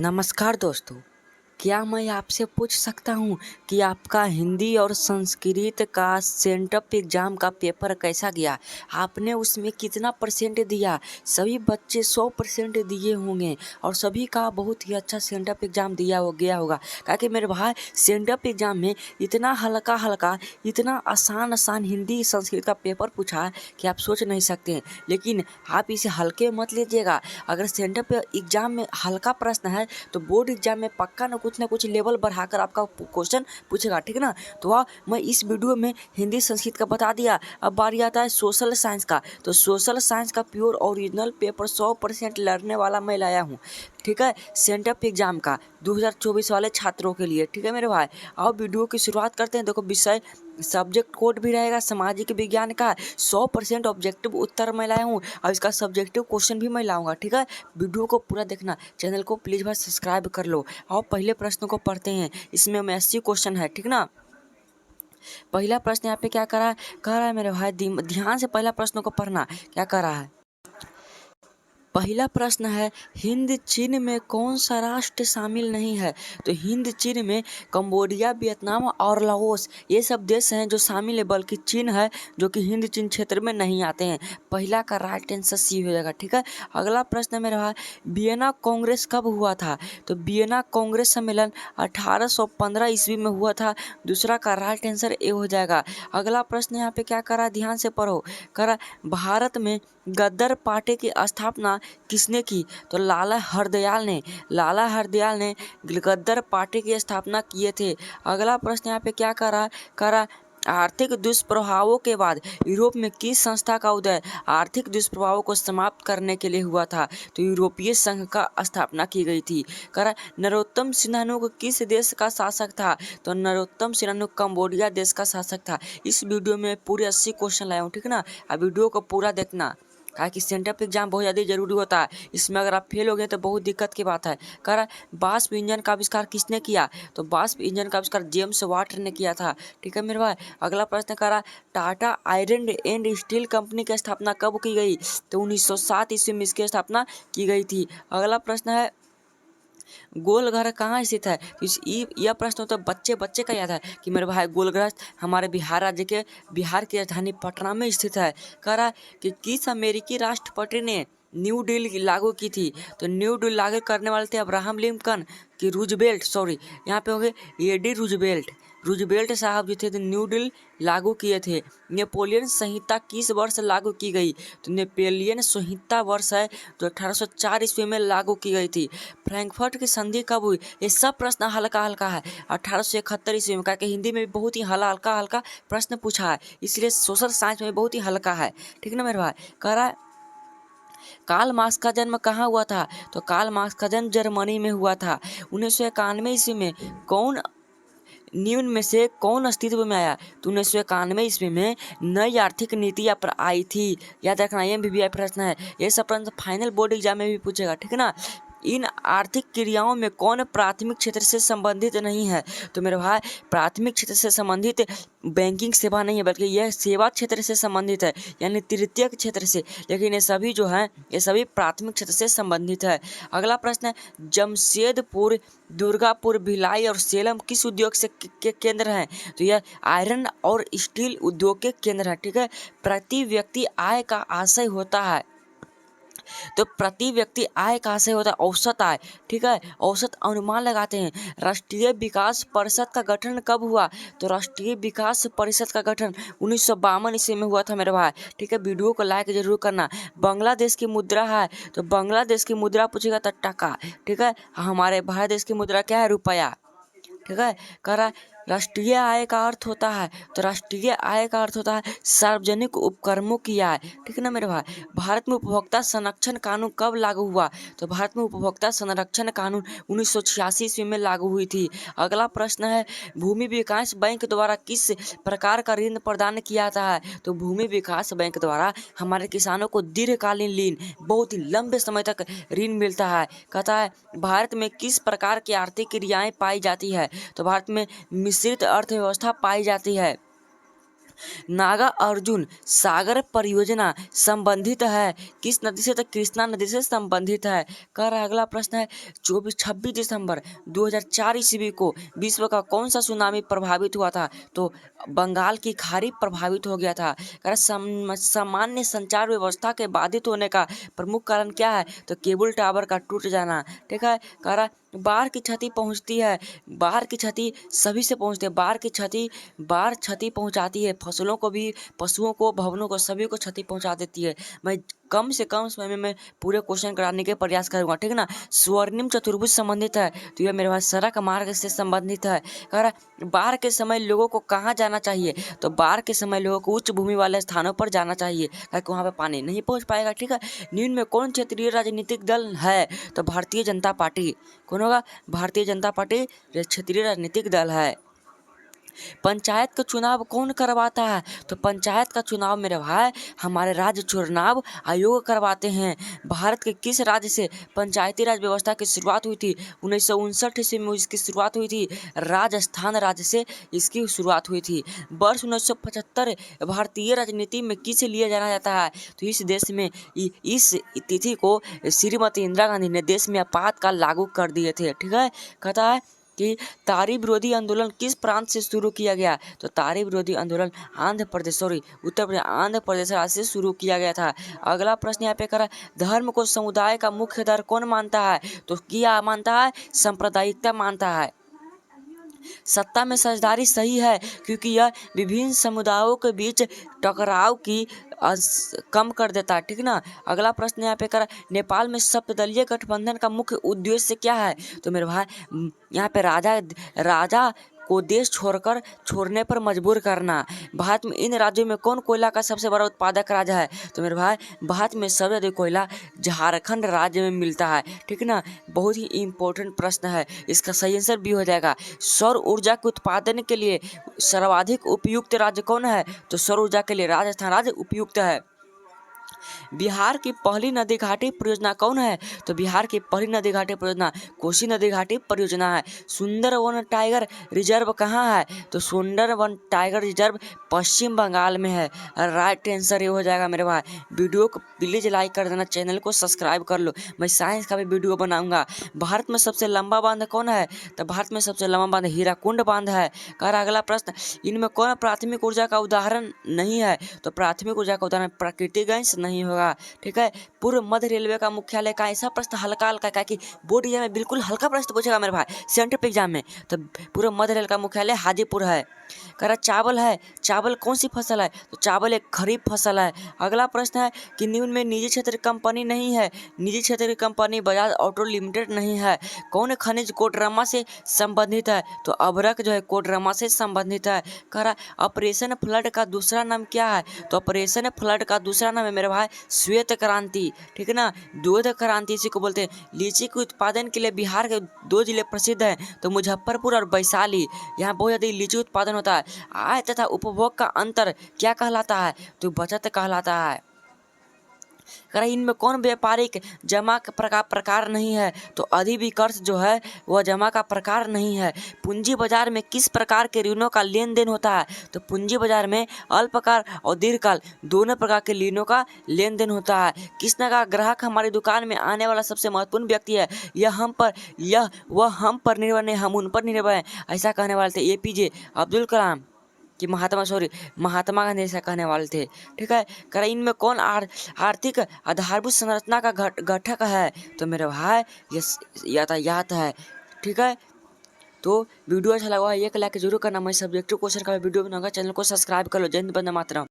नमस्कार दोस्तों, क्या मैं आपसे पूछ सकता हूँ कि आपका हिंदी और संस्कृत का सेंटअप एग्ज़ाम का पेपर कैसा गया? आपने उसमें कितना परसेंट दिया? सभी बच्चे 100% दिए होंगे और सभी का बहुत ही अच्छा सेंटअप एग्ज़ाम दिया गया होगा। क्योंकि मेरे भाई सेंटअप एग्ज़ाम में इतना हल्का इतना आसान हिंदी संस्कृत का पेपर पूछा है कि आप सोच नहीं सकते हैं। लेकिन आप इसे हल्के मत लीजिएगा। अगर सेंटअप एग्ज़ाम में हल्का प्रश्न है तो बोर्ड एग्जाम में पक्का ना कुछ लेवल बढ़ाकर आपका क्वेश्चन पूछेगा, ठीक है ना। तो मैं इस वीडियो में हिंदी संस्कृत का बता दिया। अब बारी आता है सोशल साइंस का। तो सोशल साइंस का प्योर ओरिजिनल पेपर 100% लड़ने वाला मैं लाया हूँ, ठीक है, सेंटअप एग्जाम का 2024 वाले छात्रों के लिए, ठीक है मेरे भाई। अब वीडियो की शुरुआत करते हैं। देखो, विषय सब्जेक्ट कोड भी रहेगा सामाजिक विज्ञान का। 100% ऑब्जेक्टिव उत्तर मैं लाया हूँ और इसका सब्जेक्टिव क्वेश्चन भी मैं लाऊंगा, ठीक है। वीडियो को पूरा देखना, चैनल को प्लीज़ भाई सब्सक्राइब कर लो। और पहले प्रश्न को पढ़ते हैं। इसमें 80 क्वेश्चन है, ठीक ना। पहला प्रश्न यहाँ पे क्या कह रहा है मेरे भाई, ध्यान से पहला प्रश्न को पढ़ना। क्या कह रहा है? पहला प्रश्न है, हिंद चीन में कौन सा राष्ट्र शामिल नहीं है? तो हिंद चीन में कंबोडिया, वियतनाम और लाओस ये सब देश हैं जो शामिल है, बल्कि चीन है जो कि हिंद चीन क्षेत्र में नहीं आते हैं। पहला का राइट आंसर सी हो जाएगा, ठीक है। अगला प्रश्न मेरा है, वियना कांग्रेस कब हुआ था? तो वियना कांग्रेस सम्मेलन 1815 ईस्वी में हुआ था। दूसरा का राइट आंसर ए हो जाएगा। अगला प्रश्न यहाँ पे क्या करा, ध्यान से पढ़ो। करा, भारत में गदर पार्टी की स्थापना किसने की? तो लाला हरदयाल ने गदर पार्टी की स्थापना किए थे। अगला प्रश्न यहाँ पे क्या करा, आर्थिक दुष्प्रभावों के बाद यूरोप में किस संस्था का उदय आर्थिक दुष्प्रभावों को समाप्त करने के लिए हुआ था? तो यूरोपीय संघ का स्थापना की गई थी। करा, नरोत्तम सिंहानुग किस देश का शासक था? तो नरोत्तम सिंहानुग कंबोडिया देश का शासक था। इस वीडियो में पूरे 80 क्वेश्चन लाया हूँ, ठीक है ना। अब वीडियो को पूरा देखना, कहा कि सेंटअप एग्जाम बहुत ज़्यादा जरूरी होता है। इसमें अगर आप फेल हो गए तो बहुत दिक्कत की बात है। कह रहा है, वाष्प इंजन का आविष्कार किसने किया? तो वाष्प इंजन का आविष्कार जेम्स वाट ने किया था, ठीक है मेरे भाई। अगला प्रश्न कह रहा, Tata iron and steel company की स्थापना कब की गई? तो 1907 ईस्वी में इसकी स्थापना की गई थी। अगला प्रश्न है, गोलघर कहाँ स्थित है? तो यह प्रश्न तो बच्चे का याद है कि मेरे भाई गोलघर हमारे बिहार राज्य के बिहार की राजधानी पटना में स्थित है। कह रहा है कि किस अमेरिकी राष्ट्रपति ने न्यू डील लागू की थी? तो न्यू डील लागू करने वाले थे अब्राहम लिंकन कि रूजवेल्ट, सॉरी यहाँ पे होंगे एडी रूजवेल्ट साहब जो थे न्यू डील लागू किए थे। नेपोलियन संहिता किस वर्ष लागू की गई? तो नेपोलियन संहिता वर्ष है जो 1804 ईस्वी में लागू की गई थी। फ्रैंकफर्ट की संधि कब हुई? ये सब प्रश्न हल्का है। 1871 ईस्वी में, क्योंकि हिंदी में बहुत ही हल्का प्रश्न पूछा है, इसलिए सोशल साइंस में बहुत ही हल्का है, ठीक है ना मेरे भाई। कह रहा है, कार्ल मार्क्स का जन्म कहाँ हुआ था? तो कार्ल मार्क्स का जन्म जर्मनी में हुआ था। 1991 ईस्वी में निम्न में से कौन अस्तित्व में आया? तो 1991 ईस्वी में नई आर्थिक नीति पर आई थी। याद रखना, ये भी प्रश्न है। ये सब प्रश्न फाइनल बोर्ड एग्जाम में भी पूछेगा, ठीक है ना। इन आर्थिक क्रियाओं में कौन प्राथमिक क्षेत्र से संबंधित नहीं है? तो मेरे भाई प्राथमिक क्षेत्र से संबंधित बैंकिंग सेवा नहीं है, बल्कि यह सेवा क्षेत्र से संबंधित है, यानी तृतीयक क्षेत्र से। लेकिन ये सभी जो हैं ये सभी प्राथमिक क्षेत्र से संबंधित है। अगला प्रश्न है, जमशेदपुर, दुर्गापुर, भिलाई और सेलम किस उद्योग से के केंद्र हैं? तो यह आयरन और स्टील उद्योग के केंद्र हैं, ठीक है। प्रति व्यक्ति आय का आशय होता है, तो प्रति व्यक्ति आय कहाँ से होता है? औसत आय, ठीक है, औसत अनुमान लगाते हैं। राष्ट्रीय विकास परिषद का गठन कब हुआ? तो राष्ट्रीय विकास परिषद का गठन 1952 ईस्वी में हुआ था मेरे भाई, ठीक है। वीडियो को लाइक जरूर करना। बांग्लादेश की मुद्रा है, तो बांग्लादेश की मुद्रा पूछेगा तो टका, ठीक है। हमारे भारत देश की मुद्रा क्या है? रुपया, ठीक है। कह रहा है, राष्ट्रीय आय का अर्थ होता है, तो राष्ट्रीय आय का अर्थ होता है सार्वजनिक उपक्रमों की आय, ठीक है ना मेरे भाई। भारत में उपभोक्ता संरक्षण कानून कब लागू हुआ? तो भारत में उपभोक्ता संरक्षण कानून 1986 ईस्वी में लागू हुई थी। अगला प्रश्न है, भूमि विकास बैंक द्वारा किस प्रकार का ऋण प्रदान किया जाता है? तो भूमि विकास बैंक द्वारा हमारे किसानों को दीर्घकालीन ऋण, बहुत ही लंबे समय तक ऋण मिलता है। कहता है, भारत में किस प्रकार की आर्थिक क्रियाएं पाई जाती है? तो भारत में मिश्रित अर्थव्यवस्था पाई जाती है। नागा अर्जुन सागर परियोजना संबंधित है किस नदी से? तो कृष्णा नदी से संबंधित है। कह रहा है अगला प्रश्न है 26 दिसंबर 2004 ईस्वी को विश्व का कौन सा सुनामी प्रभावित हुआ था? तो बंगाल की खाड़ी प्रभावित हो गया था। कह रहा सामान्य संचार व्यवस्था के बाधित होने का प्रमुख कारण क्या है? तो केबल टावर का टूट जाना। ठीक है। कह रहा बाढ़ की क्षति पहुंचती है, बाढ़ की क्षति सभी से पहुंचती है, बाढ़ क्षति पहुंचाती है, फसलों को भी, पशुओं को, भवनों को, सभी को क्षति पहुंचा देती है। मैं कम से कम समय में मैं पूरे क्वेश्चन कराने के प्रयास करूंगा। ठीक है ना। स्वर्णिम चतुर्भुज संबंधित है तो यह मेरे पास सड़क मार्ग से संबंधित है। कह रहा बाढ़ के समय लोगों को कहाँ जाना चाहिए? तो बाढ़ के समय लोगों को उच्च भूमि वाले स्थानों पर जाना चाहिए, क्योंकि वहाँ पे पानी नहीं पहुँच पाएगा। ठीक है। निम्न में कौन क्षेत्रीय राजनीतिक दल है? तो भारतीय जनता पार्टी। कौन होगा? भारतीय जनता पार्टी क्षेत्रीय राजनीतिक दल है। पंचायत का चुनाव कौन करवाता है? तो पंचायत का चुनाव मेरे भाई हमारे राज्य चुनाव आयोग करवाते हैं। भारत के किस राज्य से पंचायती राज व्यवस्था की शुरुआत हुई थी? 1959 ईस्वी में इसकी शुरुआत हुई थी। राजस्थान राज्य से इसकी शुरुआत हुई थी। वर्ष 1975 भारतीय राजनीति में किसे लिया जाना जाता है? तो इस देश में इस तिथि को श्रीमती इंदिरा गांधी ने देश में आपातकाल लागू कर दिए थे। ठीक है। कहता है कि तारी विरोधी आंदोलन किस प्रांत से शुरू किया गया? तो तारी विरोधी आंदोलन उत्तर प्रदेश आंध्र प्रदेश राज्य से शुरू किया गया था। अगला प्रश्न यहाँ पे करा धर्म को समुदाय का मुख्य आधार कौन मानता है? तो क्या मानता है? सांप्रदायिकता मानता है। सत्ता में साझेदारी सही है क्योंकि यह विभिन्न समुदायों के बीच टकराव की कम कर देता है। ठीक ना। अगला प्रश्न यहाँ पे करा नेपाल में सप्तदलीय गठबंधन का मुख्य उद्देश्य क्या है? तो मेरे भाई यहाँ पे राजा को देश छोड़ने पर मजबूर करना। भारत में इन राज्यों में कौन कोयला का सबसे बड़ा उत्पादक राज्य है? तो मेरे भाई भारत में सबसे अधिक कोयला झारखंड राज्य में मिलता है। ठीक ना। बहुत ही इंपॉर्टेंट प्रश्न है, इसका सही आंसर भी हो जाएगा। सौर ऊर्जा के उत्पादन के लिए सर्वाधिक उपयुक्त राज्य कौन है? तो सौर ऊर्जा के लिए राजस्थान राज्य उपयुक्त है। बिहार की पहली नदी घाटी परियोजना कौन है? तो बिहार की पहली नदी घाटी परियोजना कोसी नदी घाटी परियोजना है। सुंदरवन टाइगर रिजर्व कहाँ है? तो सुंदरवन टाइगर रिजर्व पश्चिम बंगाल में है। राइट आंसर ये हो जाएगा मेरे भाई। वीडियो को प्लीज लाइक कर देना, चैनल को सब्सक्राइब कर लो, मैं साइंस का भी वीडियो बनाऊंगा। भारत में सबसे लंबा बांध कौन है? तो भारत में सबसे लंबा बांध हीराकुंड बांध है। कर अगला प्रश्न इनमें कौन प्राथमिक ऊर्जा का उदाहरण नहीं है? तो प्राथमिक ऊर्जा का उदाहरण प्राकृतिक गैस नहीं होगा। ठीक है। पूर्व मध्य रेलवे का मुख्यालय का ऐसा प्रश्न हल्का हल्का कि बोर्ड एग्जाम में बिल्कुल हल्का प्रश्न पूछेगा मेरे भाई सेंट्रल एग्जाम में। तो पूर्व मध्य रेल का मुख्यालय हाजीपुर है। कह रहा चावल है, चावल कौन सी फसल है? तो चावल एक खरीफ फसल है। अगला प्रश्न है कि निम्न में निजी क्षेत्र की कंपनी नहीं है। निजी क्षेत्र की कंपनी बजाज ऑटो लिमिटेड नहीं है। कौन खनिज कोडरमा से संबंधित है? तो अभ्रक जो है कोडरमा से संबंधित है। कह रहा ऑपरेशन फ्लड का दूसरा नाम क्या है? तो ऑपरेशन फ्लड का दूसरा नाम है मेरे भाई श्वेत क्रांति। ठीक है ना। दूध क्रांति इसी को बोलते हैं। लीची के उत्पादन के लिए बिहार के 2 जिले प्रसिद्ध हैं, तो मुजफ्फरपुर और वैशाली। यहाँ बहुत ज़्यादा लीची उत्पादन होता है। आय तथा उपभोग का अंतर क्या कहलाता है? तो बचत कहलाता है। अगर इनमें कौन व्यापारिक जमा का प्रकार नहीं है? तो अधिविकर्ष जो है वह जमा का प्रकार नहीं है। पूंजी बाजार में किस प्रकार के ऋणों का लेन देन होता है? तो पूंजी बाजार में अल्पकाल और दीर्घकाल दोनों प्रकार के ऋणों का लेन देन होता है। किसने कहा ग्राहक हमारी दुकान में आने वाला सबसे महत्वपूर्ण व्यक्ति है, वह हम पर निर्भर नहीं, हम उन पर निर्भर हैं, ऐसा कहने वाले थे APJ अब्दुल कलाम कि महात्मा गांधी ऐसा कहने वाले थे। ठीक है। कर इनमें कौन आर्थिक आधारभूत संरचना का घटक है? तो मेरे भाई ये यातायात है। ठीक है। तो वीडियो अच्छा लगा एक लाइक जरूर करना। मैं सब्जेक्टिव क्वेश्चन का वीडियो बनाऊंगा, चैनल को सब्सक्राइब कर लो। जय हिंद, वंदे मातरम।